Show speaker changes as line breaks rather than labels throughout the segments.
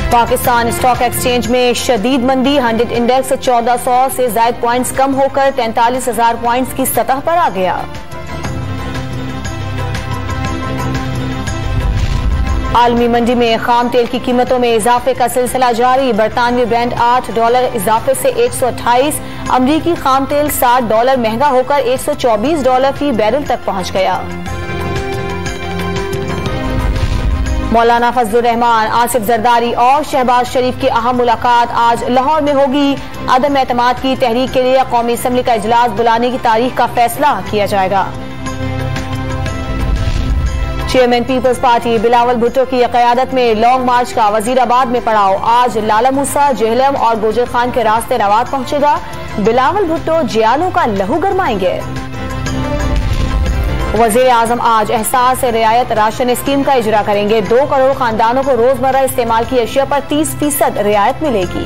Pakistan stock exchange में शदीद मंदी, 100 इंडेक्स 1400 से ज्यादा पॉइंट्स कम होकर 43,000 पॉइंट्स की सतह पर आ गया। आलमी मंडी में खाम तेल की कीमतों में इजाफे का सिलसिला जारी, बरतानवी ब्रेंट $8 इजाफे से 128, अमरीकी खाम तेल $60 महंगा होकर $124 फी बैरल तक पहुंच गया। मौलाना फजलुर रहमान, आसिफ जरदारी और शहबाज शरीफ की अहम मुलाकात आज लाहौर में होगी। अदम एतमाद की तहरीक के लिए कौमी असम्बली का इजलास बुलाने की तारीख का फैसला किया जाएगा। Chairman Peoples Party Bilawal Bhutto की क़यादत में लॉन्ग मार्च का वजीराबाद में पड़ाव, आज लाला मूसा, जेहलम और गुजर खान के रास्ते रवात पहुंचेगा। बिलावल भुट्टो जियालों का लहू गरमाएंगे। वजीर आजम आज एहसास रियायत राशन स्कीम का इजरा करेंगे। 2 करोड़ खानदानों को रोजमर्रा इस्तेमाल की अशिया पर 30% रियायत मिलेगी।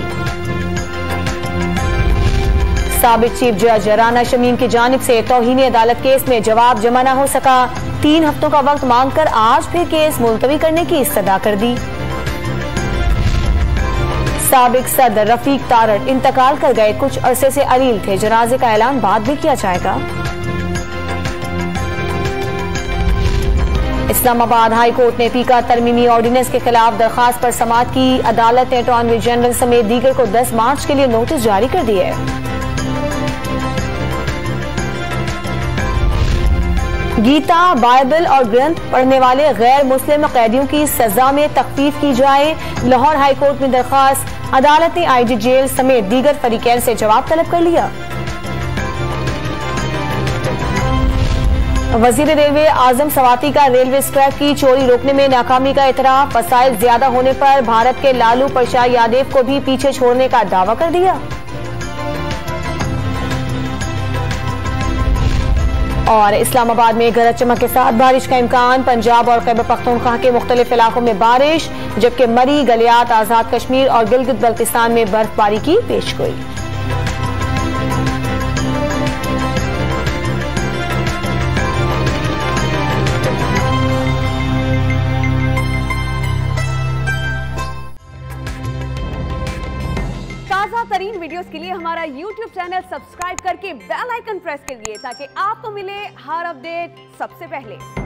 साबिक चीफ जज राना शमीम की जानिब से तौहीन अदालत केस में जवाब जमा न हो सका, 3 हफ्तों का वक्त मांगकर आज फिर केस मुलतवी करने की इस्तदा कर दी। साबिक सदर रफीक तारड़ इंतकाल कर गए, कुछ अरसे से अलील थे, जनाजे का ऐलान बाद में किया जाएगा। इस्लामाबाद हाई कोर्ट ने पीका तरमीमी ऑर्डिनेंस के खिलाफ दरखास्त पर समाअत की। अदालत ने अटॉर्नी जनरल समेत दीगर को 10 मार्च के लिए नोटिस जारी कर दिए। गीता, बाइबल और ग्रंथ पढ़ने वाले गैर मुस्लिम कैदियों की सजा में तखफीफ की जाए, लाहौर हाई कोर्ट में दरखास्त। अदालत ने आईजी जेल समेत दीगर फरीकैन से जवाब तलब कर लिया। वजीर रेलवे आजम सवाती का रेलवे स्क्रैप की चोरी रोकने में नाकामी का इतराफ, वसाइल ज्यादा होने पर भारत के लालू प्रसाद यादव को भी पीछे छोड़ने का दावा कर दिया। और इस्लामाबाद में गरज चमक के साथ बारिश का इम्कान, पंजाब और खैबर पख्तूनख्वा के मुख्तलिफ इलाकों में बारिश, जबकि मरी, गलियात, आजाद कश्मीर और गिलगित बल्तिस्तान में बर्फबारी की पेशगोई।
तरीन वीडियोस के लिए हमारा YouTube चैनल सब्सक्राइब करके बेल आइकन प्रेस करिए ताकि आपको मिले हर अपडेट सबसे पहले।